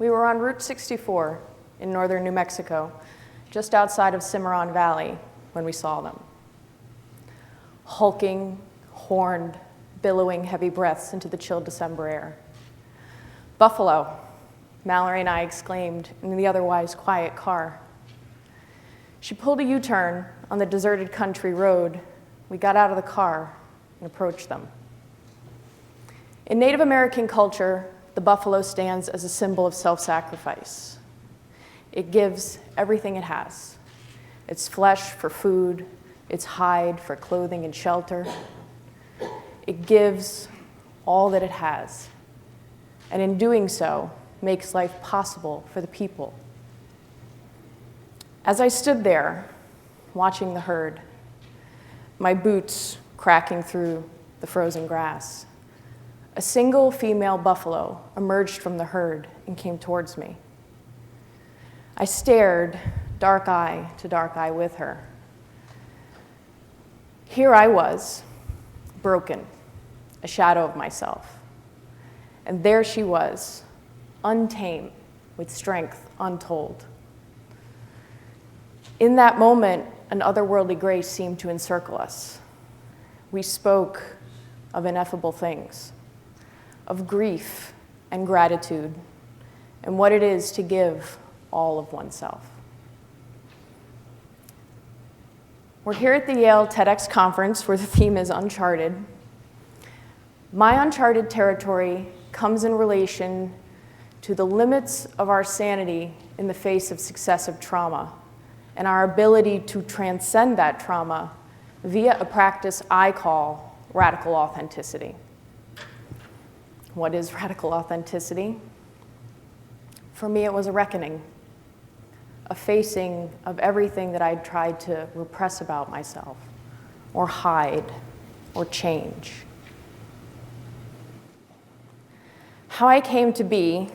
We were on Route 64 in northern New Mexico, just outside of Cimarron Valley, when we saw them. Hulking, horned, billowing heavy breaths into the chill December air. "Buffalo," Mallory and I exclaimed in the otherwise quiet car. She pulled a U-turn on the deserted country road. We got out of the car and approached them. In Native American culture, the buffalo stands as a symbol of self-sacrifice. It gives everything it has. Its flesh for food, its hide for clothing and shelter. It gives all that it has, and in doing so, makes life possible for the people. As I stood there, watching the herd, my boots cracking through the frozen grass, a single female buffalo emerged from the herd and came towards me. I stared, dark eye to dark eye with her. Here I was, broken, a shadow of myself. And there she was, untamed, with strength untold. In that moment, an otherworldly grace seemed to encircle us. We spoke of ineffable things, of grief and gratitude, and what it is to give all of oneself. We're here at the Yale TEDx conference where the theme is Uncharted. My uncharted territory comes in relation to the limits of our sanity in the face of successive trauma and our ability to transcend that trauma via a practice I call radical authenticity. What is radical authenticity? For me, it was a reckoning, a facing of everything that I'd tried to repress about myself, or hide, or change. How I came to be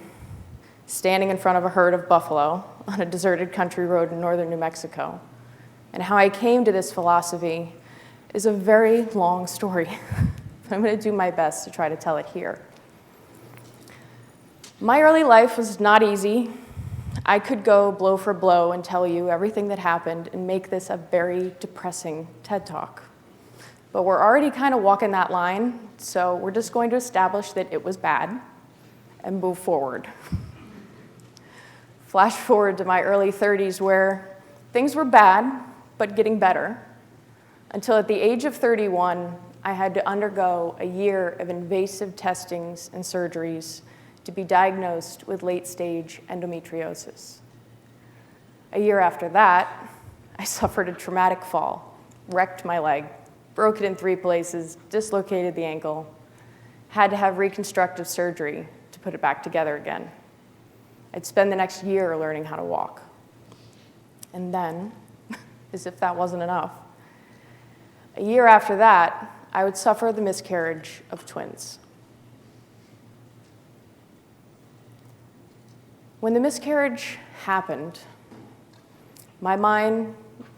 standing in front of a herd of buffalo on a deserted country road in northern New Mexico, and how I came to this philosophy is a very long story. I'm going to do my best to try to tell it here. My early life was not easy. I could go blow for blow and tell you everything that happened and make this a very depressing TED Talk. But we're already kind of walking that line, so we're just going to establish that it was bad and move forward. Flash forward to my early 30s where things were bad, but getting better, until at the age of 31, I had to undergo a year of invasive testings and surgeries to be diagnosed with late-stage endometriosis. A year after that, I suffered a traumatic fall, wrecked my leg, broke it in 3 places, dislocated the ankle, had to have reconstructive surgery to put it back together again. I'd spend the next year learning how to walk. And then, as if that wasn't enough, a year after that, I would suffer the miscarriage of twins. When the miscarriage happened, my mind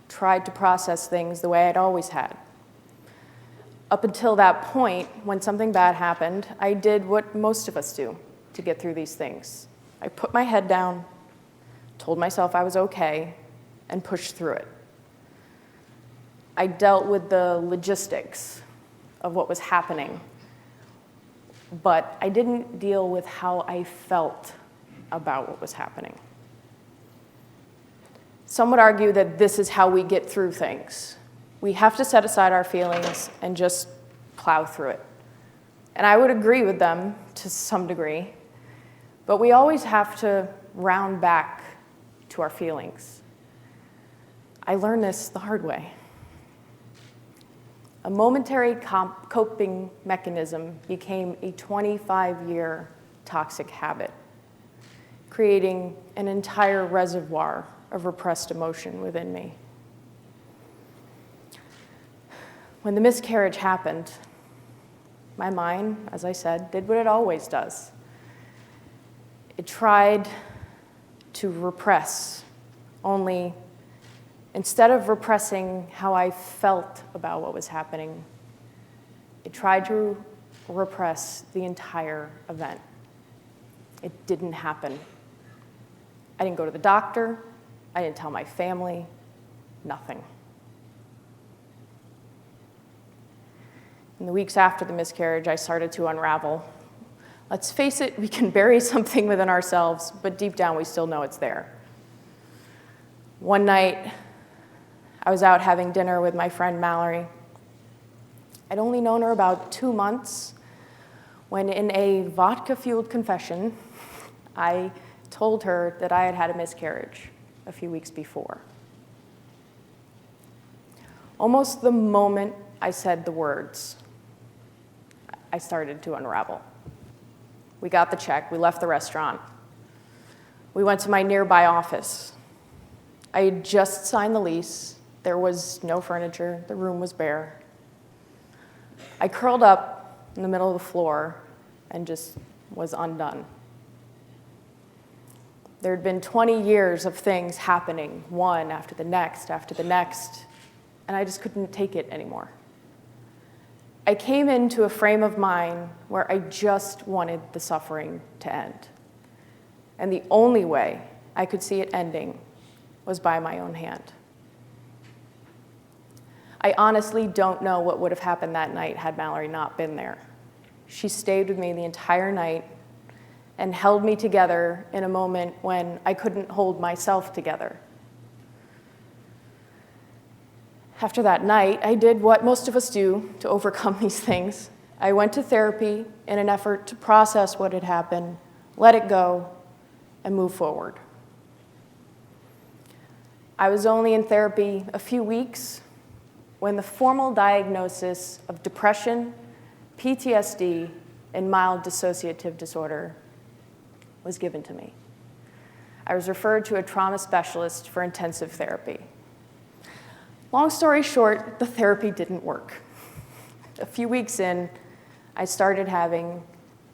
tried to process things the way I'd always had. Up until that point, when something bad happened, I did what most of us do to get through these things. I put my head down, told myself I was okay, and pushed through it. I dealt with the logistics of what was happening, but I didn't deal with how I felt about what was happening. Some would argue that this is how we get through things. We have to set aside our feelings and just plow through it. And I would agree with them to some degree, but we always have to round back to our feelings. I learned this the hard way. A momentary coping mechanism became a 25-year toxic habit, creating an entire reservoir of repressed emotion within me. When the miscarriage happened, my mind, as I said, did what it always does. It tried to repress, only instead of repressing how I felt about what was happening, it tried to repress the entire event. It didn't happen. I didn't go to the doctor. I didn't tell my family. Nothing. In the weeks after the miscarriage, I started to unravel. Let's face it, we can bury something within ourselves, but deep down we still know it's there. One night, I was out having dinner with my friend Mallory. I'd only known her about 2 months when, in a vodka-fueled confession, I told her that I had had a miscarriage a few weeks before. Almost the moment I said the words, I started to unravel. We got the check, we left the restaurant. We went to my nearby office. I had just signed the lease. There was no furniture, the room was bare. I curled up in the middle of the floor and just was undone. There had been 20 years of things happening, one after the next, and I just couldn't take it anymore. I came into a frame of mind where I just wanted the suffering to end. And the only way I could see it ending was by my own hand. I honestly don't know what would have happened that night had Mallory not been there. She stayed with me the entire night and held me together in a moment when I couldn't hold myself together. After that night, I did what most of us do to overcome these things. I went to therapy in an effort to process what had happened, let it go, and move forward. I was only in therapy a few weeks when the formal diagnosis of depression, PTSD, and mild dissociative disorder was given to me. I was referred to a trauma specialist for intensive therapy. Long story short, the therapy didn't work. A few weeks in, I started having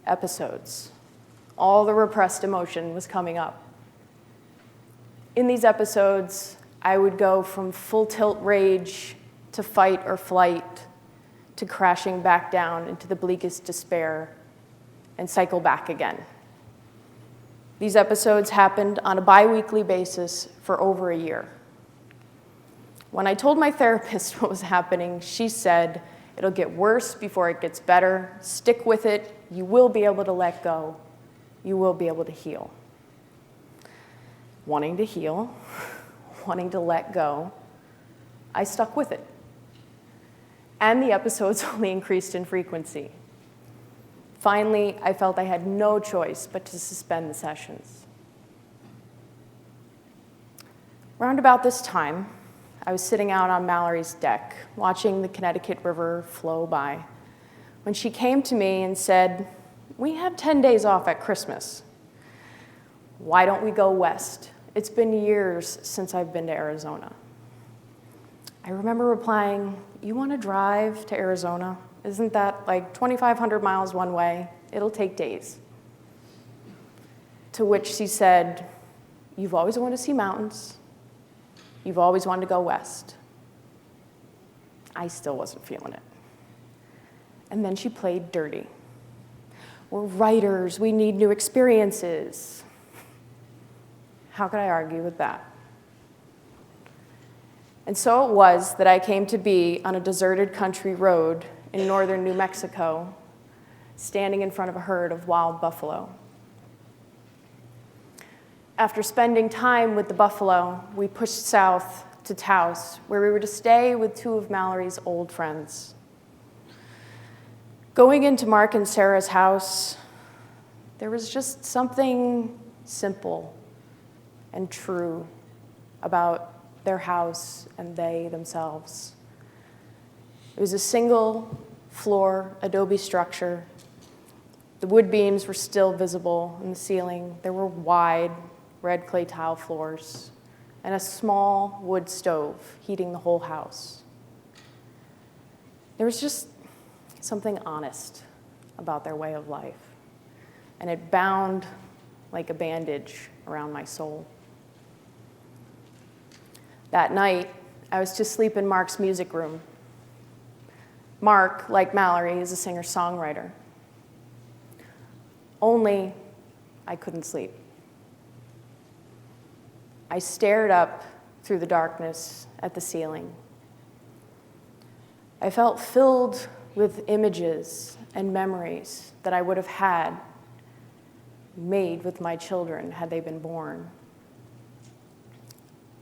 episodes. All the repressed emotion was coming up. In these episodes, I would go from full tilt rage to fight or flight to crashing back down into the bleakest despair and cycle back again. These episodes happened on a bi-weekly basis for over a year. When I told my therapist what was happening, she said, "It'll get worse before it gets better. Stick with it. You will be able to let go. You will be able to heal." Wanting to heal, wanting to let go, I stuck with it. And the episodes only increased in frequency. Finally, I felt I had no choice but to suspend the sessions. Round about this time, I was sitting out on Mallory's deck, watching the Connecticut River flow by, when she came to me and said, "We have 10 days off at Christmas. Why don't we go west? It's been years since I've been to Arizona." I remember replying, "You want to drive to Arizona? Isn't that like 2,500 miles one way? It'll take days." To which she said, "You've always wanted to see mountains. You've always wanted to go west." I still wasn't feeling it. And then she played dirty. "We're writers. We need new experiences." How could I argue with that? And so it was that I came to be on a deserted country road in northern New Mexico, standing in front of a herd of wild buffalo. After spending time with the buffalo, we pushed south to Taos, where we were to stay with two of Mallory's old friends. Going into Mark and Sarah's house, there was just something simple and true about their house and they themselves. It was a single floor adobe structure. The wood beams were still visible in the ceiling. There were wide red clay tile floors and a small wood stove heating the whole house. There was just something honest about their way of life, and it bound like a bandage around my soul. That night, I was to sleep in Mark's music room. Mark, like Mallory, is a singer-songwriter. Only I couldn't sleep. I stared up through the darkness at the ceiling. I felt filled with images and memories that I would have had made with my children had they been born.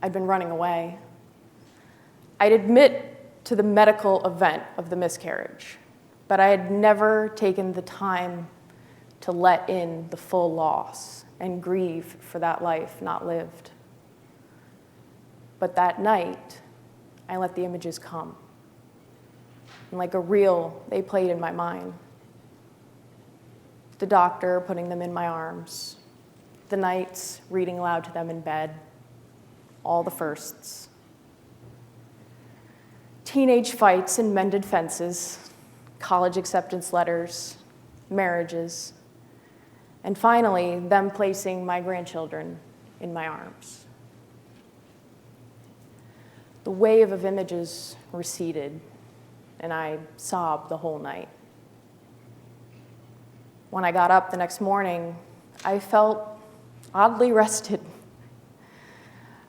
I'd been running away. I'd admit to the medical event of the miscarriage, but I had never taken the time to let in the full loss and grieve for that life not lived. But that night, I let the images come. And like a reel, they played in my mind. The doctor putting them in my arms, the nights reading aloud to them in bed, all the firsts. Teenage fights and mended fences, college acceptance letters, marriages, and finally, them placing my grandchildren in my arms. The wave of images receded, and I sobbed the whole night. When I got up the next morning, I felt oddly rested.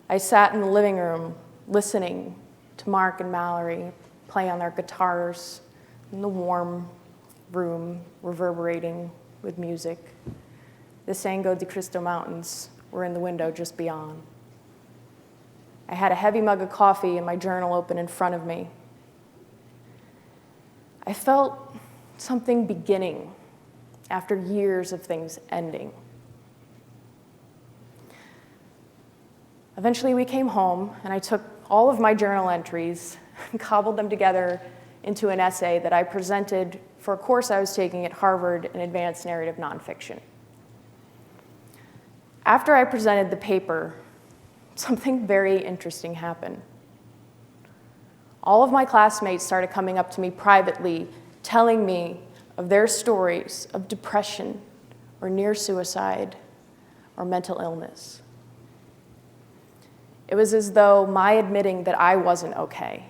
I sat in the living room listening to Mark and Mallory play on their guitars in the warm room, reverberating with music. The Sango de Cristo Mountains were in the window just beyond. I had a heavy mug of coffee and my journal open in front of me. I felt something beginning after years of things ending. Eventually we came home and I took all of my journal entries and cobbled them together into an essay that I presented for a course I was taking at Harvard in advanced narrative nonfiction. After I presented the paper, something very interesting happened. All of my classmates started coming up to me privately, telling me of their stories of depression or near suicide or mental illness. It was as though my admitting that I wasn't okay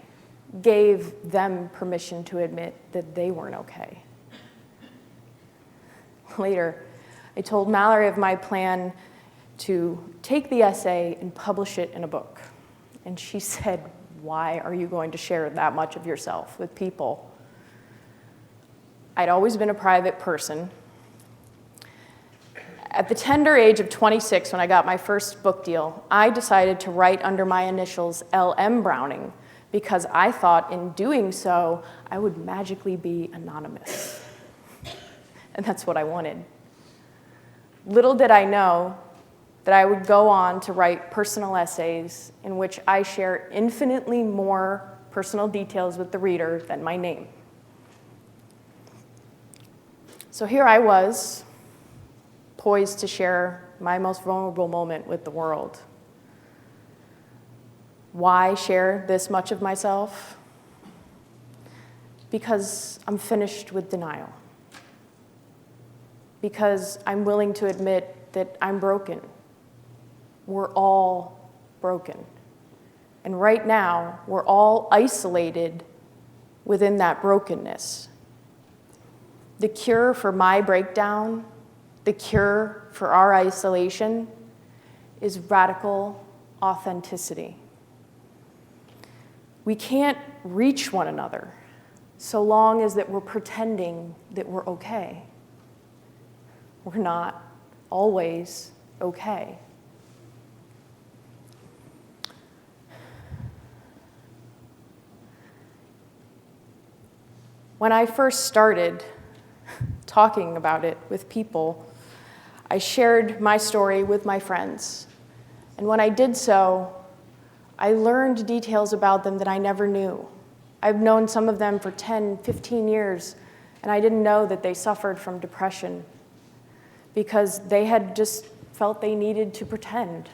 gave them permission to admit that they weren't okay. Later, I told Mallory of my plan to take the essay and publish it in a book. And she said, "Why are you going to share that much of yourself with people?" I'd always been a private person. At the tender age of 26, when I got my first book deal, I decided to write under my initials L.M. Browning because I thought in doing so, I would magically be anonymous. And that's what I wanted. Little did I know that I would go on to write personal essays in which I share infinitely more personal details with the reader than my name. So here I was, poised to share my most vulnerable moment with the world. Why share this much of myself? Because I'm finished with denial. Because I'm willing to admit that I'm broken. We're all broken. And right now, we're all isolated within that brokenness. The cure for my breakdown, the cure for our isolation, is radical authenticity. We can't reach one another so long as that we're pretending that we're okay. We're not always okay. When I first started talking about it with people, I shared my story with my friends. And when I did so, I learned details about them that I never knew. I've known some of them for 10, 15 years, and I didn't know that they suffered from depression because they had just felt they needed to pretend.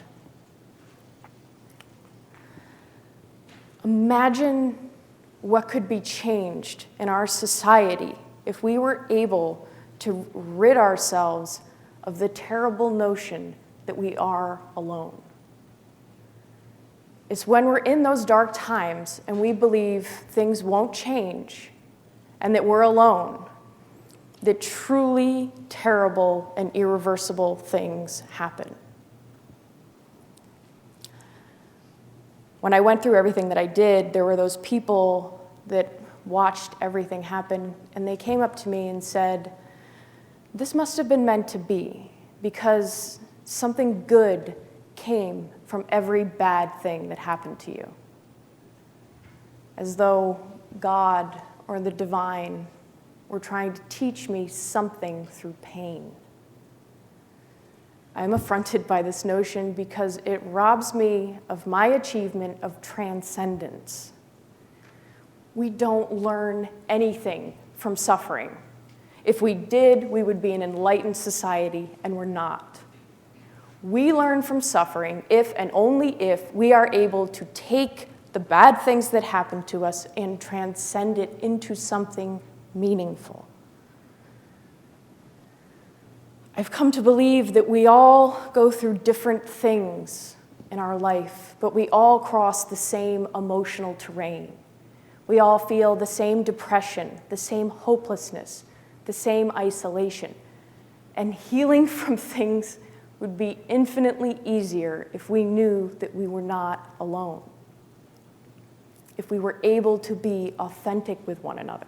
Imagine what could be changed in our society if we were able to rid ourselves of the terrible notion that we are alone. It's when we're in those dark times and we believe things won't change and that we're alone that truly terrible and irreversible things happen. When I went through everything that I did, there were those people that watched everything happen, and they came up to me and said, "This must have been meant to be, because something good came from every bad thing that happened to you." As though God or the divine were trying to teach me something through pain. I am affronted by this notion because it robs me of my achievement of transcendence. We don't learn anything from suffering. If we did, we would be an enlightened society, and we're not. We learn from suffering if and only if we are able to take the bad things that happen to us and transcend it into something meaningful. I've come to believe that we all go through different things in our life, but we all cross the same emotional terrain. We all feel the same depression, the same hopelessness, the same isolation. And healing from things would be infinitely easier if we knew that we were not alone. If we were able to be authentic with one another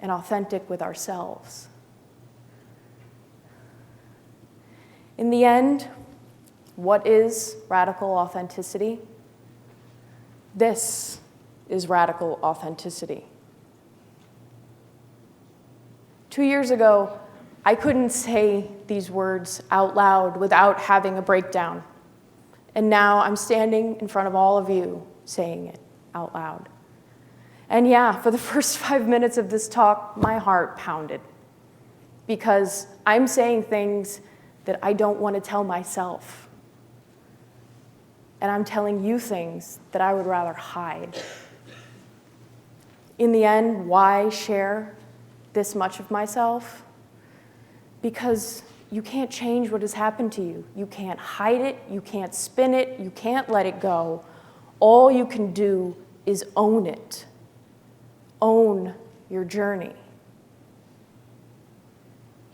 and authentic with ourselves. In the end, what is radical authenticity? This is radical authenticity. 2 years ago, I couldn't say these words out loud without having a breakdown. And now I'm standing in front of all of you saying it out loud. And yeah, for the first 5 minutes of this talk, my heart pounded because I'm saying things that I don't want to tell myself. And I'm telling you things that I would rather hide. In the end, why share this much of myself? Because you can't change what has happened to you. You can't hide it, you can't spin it, you can't let it go. All you can do is own it. Own your journey.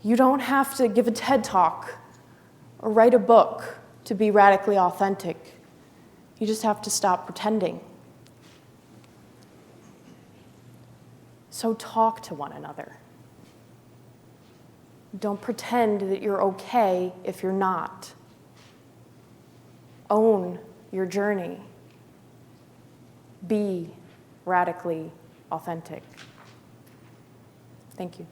You don't have to give a TED Talk or write a book to be radically authentic. You just have to stop pretending. So talk to one another. Don't pretend that you're okay if you're not. Own your journey. Be radically authentic. Thank you.